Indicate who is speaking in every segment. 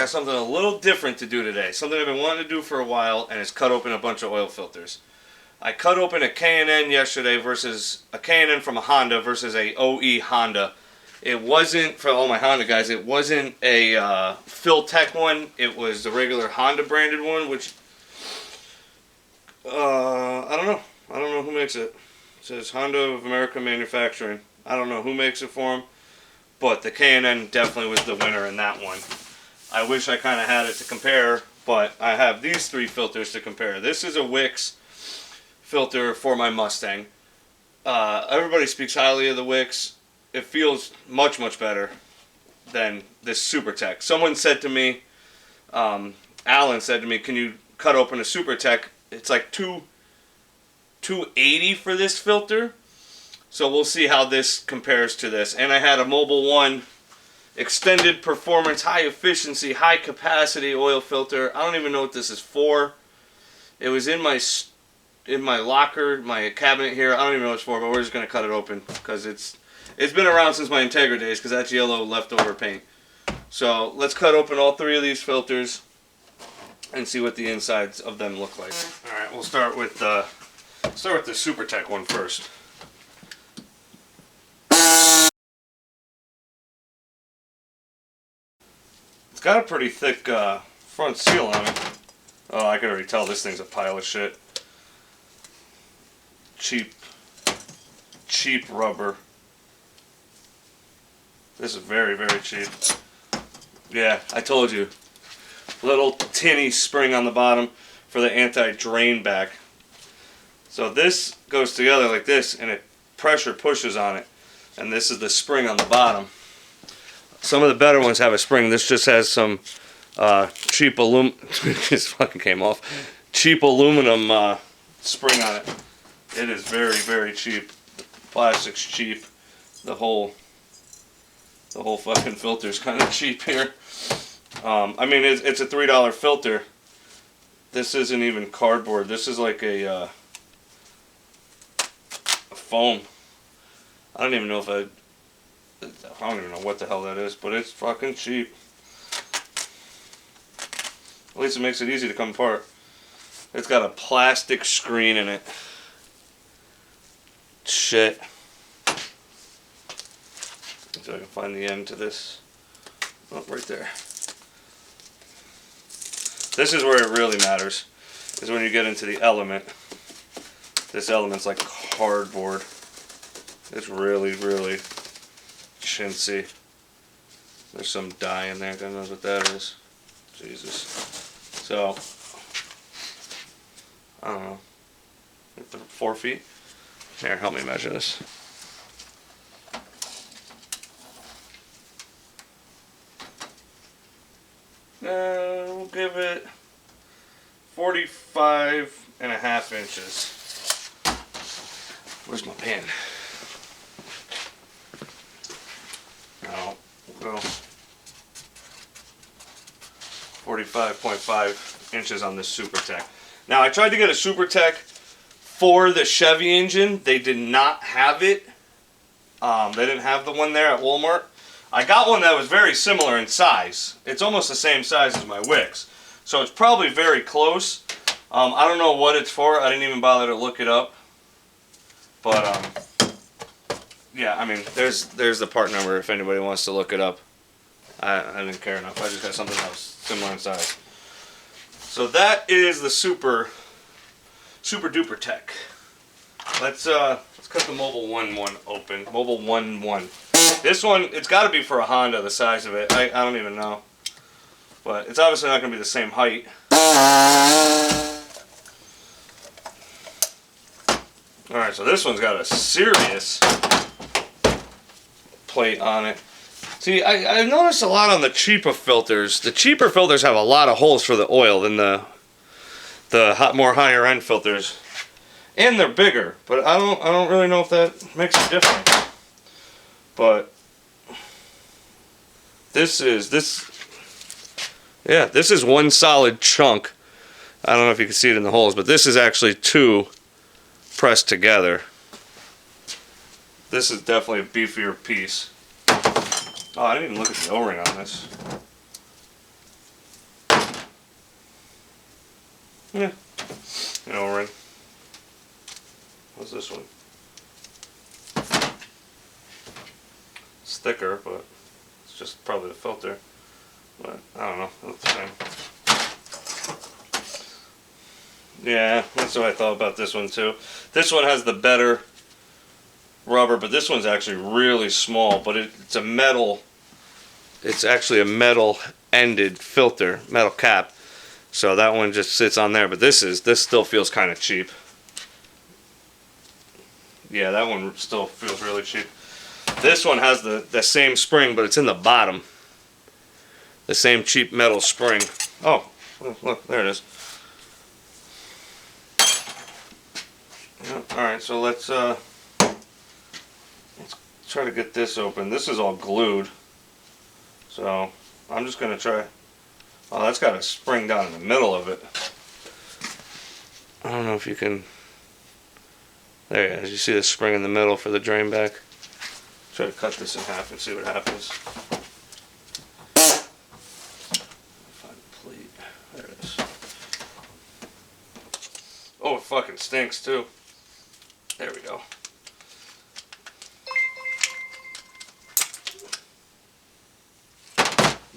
Speaker 1: got something a little different to do today. Something I've been wanting to do for a while, and it's cut open a bunch of oil filters. I cut open a K&N yesterday versus a K&N from a Honda versus a OE Honda. It wasn't, for all my Honda guys, it wasn't a Phil-Tech one. It was the regular Honda branded one, which, I don't know. I don't know who makes it. It says Honda of America Manufacturing. I don't know who makes it for them, but the K&N definitely was the winner in that one. I wish I kind of had it to compare, but I have these three filters to compare. This is a Wix filter for my Mustang. Everybody speaks highly of the Wix. It feels much, much better than this SuperTech. Someone said to me, Alan said to me, can you cut open a SuperTech? It's like $280 for this filter. So we'll see how this compares to this. And I had a Mobil 1 extended performance, high efficiency, high capacity oil filter. I don't even know what this is for. It was in my locker, my cabinet here. I don't even know what it's for, but we're just going to cut it open because it's been around since my Integra days because that's yellow leftover paint. So let's cut open all three of these filters and see what the insides of them look like. All right, we'll start with the SuperTech one first. It's got a pretty thick front seal on it. Oh, I can already tell this thing's a pile of shit. Cheap rubber. This is very, very cheap. Yeah, I told you. Little tinny spring on the bottom for the anti-drain back. So this goes together like this, and it pressure pushes on it. And this is the spring on the bottom. Some of the better ones have a spring. This just has some cheap aluminum. Just fucking came off. Cheap aluminum spring on it. It is very, very cheap. The plastic's cheap. The whole fucking filter's kind of cheap here. I mean, it's a $3 filter. This isn't even cardboard. This is like a foam. I don't even know if I don't even know what the hell that is, but it's fucking cheap. At least it makes it easy to come apart. It's got a plastic screen in it. Shit. So I can find the end to this. Oh, right there. This is where it really matters, is when you get into the element. This element's like cardboard. It's really, really chintzy. There's some dye in there. God knows what that is. Jesus. So, I don't know. 4 feet? Here, help me measure this. We'll give it 45.5 inches. Where's my pen? No, we'll go 45.5 inches on this SuperTech. Now, I tried to get a SuperTech for the Chevy engine. They did not have it. They didn't have the one there at Walmart. I got one that was very similar in size. It's almost the same size as my Wix. So it's probably very close. I don't know what it's for. I didn't even bother to look it up. But, yeah, I mean, there's the part number if anybody wants to look it up. I didn't care enough. I just got something that was similar in size. So that is the Super Duper Tech. Let's cut the Mobil 1 open. Mobil 1. This one, it's got to be for a Honda, the size of it. I don't even know. But it's obviously not going to be the same height. Alright, so this one's got a serious plate on it. See, I've noticed a lot on the cheaper filters. The cheaper filters have a lot of holes for the oil than the more higher end filters. And they're bigger, but I don't really know if that makes a difference. But this is one solid chunk. I don't know if you can see it in the holes, but this is actually two pressed together. This is definitely a beefier piece. Oh, I didn't even look at the O-ring on this. Yeah. You know, ring. What's this one? It's thicker, but it's just probably the filter. But I don't know. It's the same. Yeah, that's what I thought about this one too. This one has the better rubber, but this one's actually really small. But it's a metal. It's actually a metal ended filter, metal cap. So that one just sits on there. But this still feels kind of cheap. Yeah, that one still feels really cheap. This one has the same spring, but it's in the bottom. The same cheap metal spring. Oh, look, there it is. Yeah, alright, so let's try to get this open. This is all glued. So I'm just gonna try. Oh, that's got a spring down in the middle of it. I don't know if you can. There it is. You see the spring in the middle for the drain back. Try to cut this in half and see what happens. Find the plate. There it is. Oh, it fucking stinks too. There we go.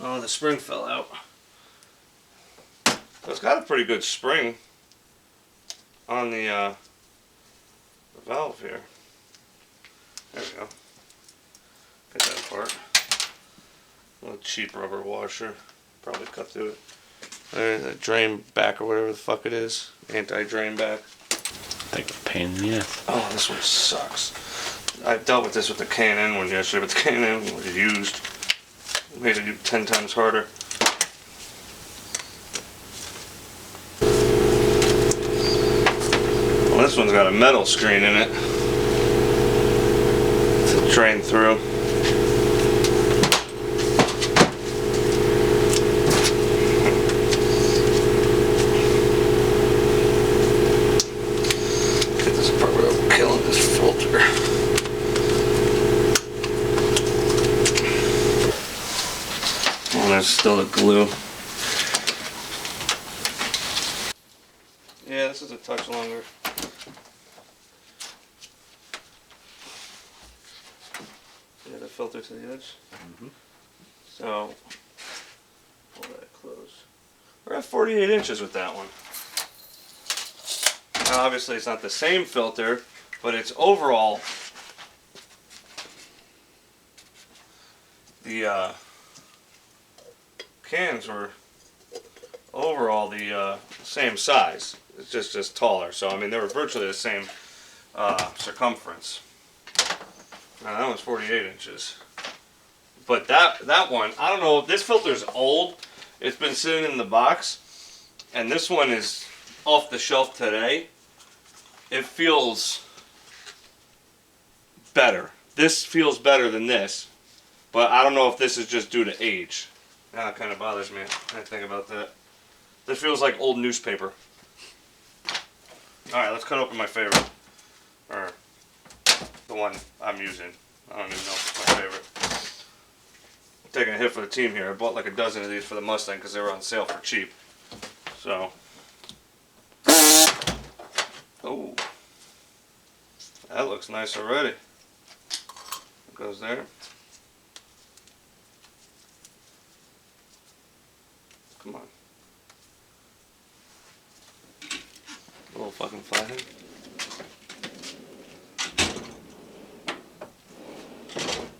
Speaker 1: Oh, the spring fell out. So it's got a pretty good spring on the valve here. There we go. Get that apart. A little cheap rubber washer. Probably cut through it. There's a drain back or whatever the fuck it is. Anti-drain back.
Speaker 2: Like a pain in the ass.
Speaker 1: Oh, this one sucks. I dealt with this with the K&N one yesterday, but the K&N one was used. It made it 10 times harder. Well, this one's got a metal screen in it to drain through. Get this part without killing this filter. Oh, there's still the glue. Yeah, this is a touch longer. Yeah, the filter to the edge. So, pull that close. We're at 48 inches with that one. Now, obviously, it's not the same filter, but it's overall the cans were overall the same size. It's just taller. So I mean, they were virtually the same circumference. Now that one's 48 inches. But that one, I don't know. This filter's old. It's been sitting in the box, and this one is off the shelf today. It feels better. This feels better than this, but I don't know if this is just due to age. That kind of bothers me. I think about that. This feels like old newspaper. Alright, let's cut open my favorite. Or the one I'm using. I don't even know if it's my favorite. I'm taking a hit for the team here. I bought like a dozen of these for the Mustang because they were on sale for cheap. So. Oh. That looks nice already. It goes there. Come on. A little fucking flathead.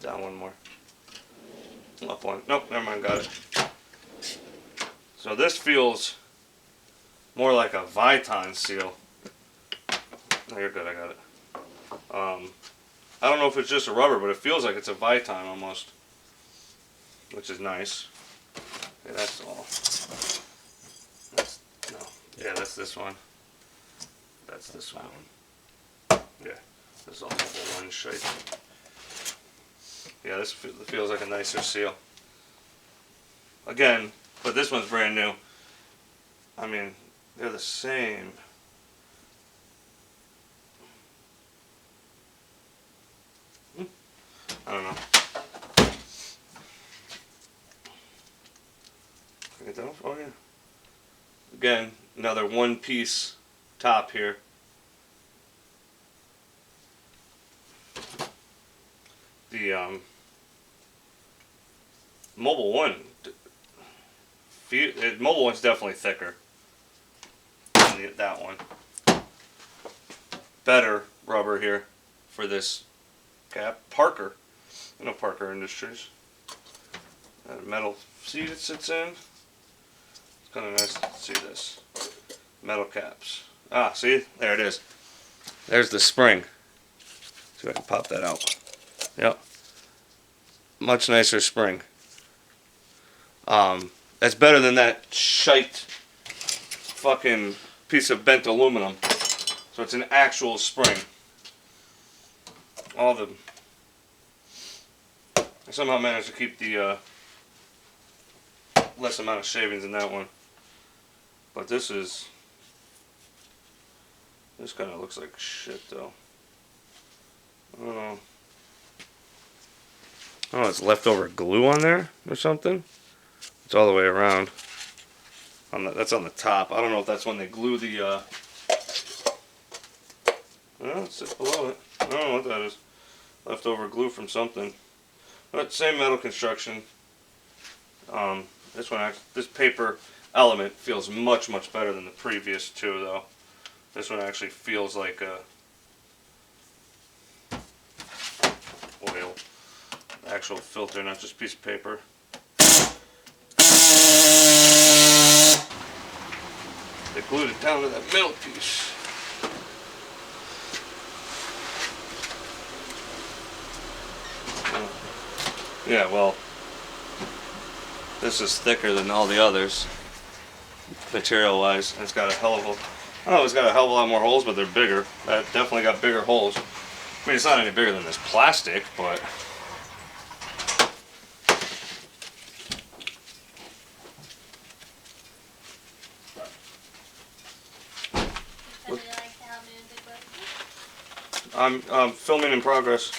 Speaker 1: Down one more. Up one. Nope, never mind, got it. So this feels more like a Viton seal. No, you're good, I got it. I don't know if it's just a rubber, but it feels like it's a Viton almost. Which is nice. Yeah, that's all. No. Yeah, that's this one. That's this one. Yeah, this is all double one shape. Yeah, this feels like a nicer seal. Again, but this one's brand new. I mean, they're the same. I don't know. Can I get that off? Oh yeah. Again, another one-piece top here. The Mobile One, Mobile One's definitely thicker than that one. Better rubber here for this cap. Parker, Parker Industries. That metal seat it sits in. It's kind of nice to see this. Metal caps. Ah, see? There it is. There's the spring. See if I can pop that out. Yep. Much nicer spring. That's better than that shite fucking piece of bent aluminum. So it's an actual spring. I somehow managed to keep the less amount of shavings in that one. But this kind of looks like shit though. I don't know. Oh, it's leftover glue on there or something. It's all the way around. That's on the top. I don't know if that's when they glue the. Well, it sits below it. I don't know what that is. Leftover glue from something. But same metal construction. This paper element feels much better than the previous two, though. This one actually feels like oil. Actual filter, not just piece of paper. They glued it down to that middle piece. Yeah, well, this is thicker than all the others, material-wise. It's got a hell of a, I don't know, it's got a hell of a lot more holes, but they're bigger. That definitely got bigger holes. I mean, it's not any bigger than this plastic, but. I'm filming in progress.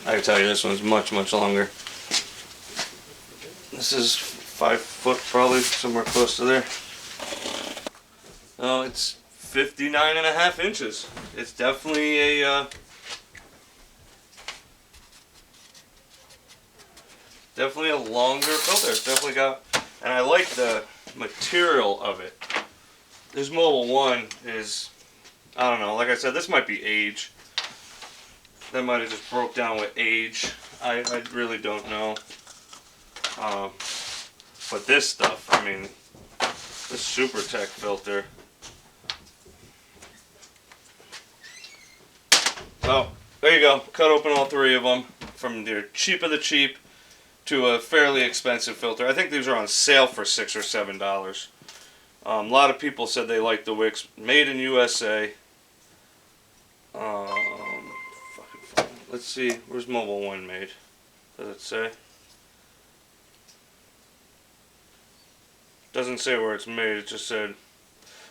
Speaker 1: I can tell you this one's much longer. This is 5 foot probably, somewhere close to there. Oh, it's 59.5 inches. It's definitely a longer filter. It's definitely got, and I like the material of it. This Mobile One is, I don't know, like I said, this might be age. That might have just broke down with age. I really don't know. But this stuff, I mean, this Super Tech filter. Oh, there you go. Cut open all 3 of them. From their cheap of the cheap to a fairly expensive filter. I think these are on sale for $6 or $7. A lot of people said they liked the wicks. Made in USA. Let's see, where's Mobile One made? Does it say? Doesn't say where it's made, it just said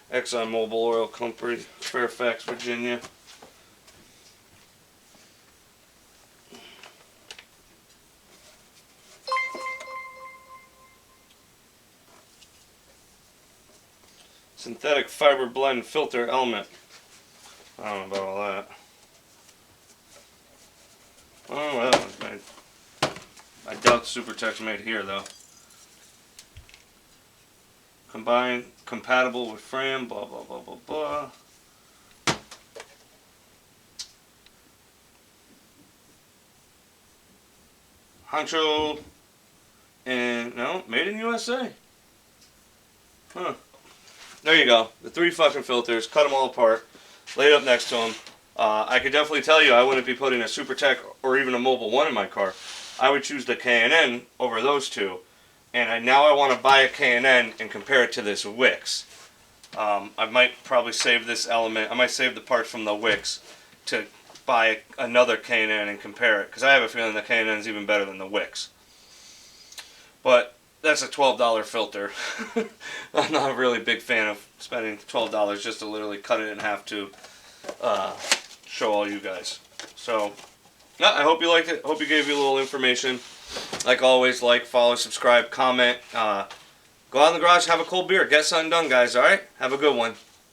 Speaker 1: Exxon Mobil Oil Company, Fairfax, Virginia. Synthetic fiber blend filter element. I don't know about all that. I don't know where that one's made. I doubt SuperTech's made here though. Compatible with frame, blah blah blah blah blah. Honcho, and no, made in USA. Huh. There you go. The 3 fucking filters. Cut them all apart. Laid up next to them. I could definitely tell you I wouldn't be putting a SuperTech or even a Mobile One in my car. I would choose the K&N over those two. And now I want to buy a K&N and compare it to this Wix. I might probably save this element. I might save the parts from the Wix to buy another K&N and compare it. Because I have a feeling the K&N is even better than the Wix. But that's a $12 filter. I'm not a really big fan of spending $12 just to literally cut it in half to show all you guys. So, yeah, I hope you liked it. Hope you gave you a little information. Like always, like, follow, subscribe, comment. Go out in the garage, have a cold beer. Get something done, guys, alright? Have a good one.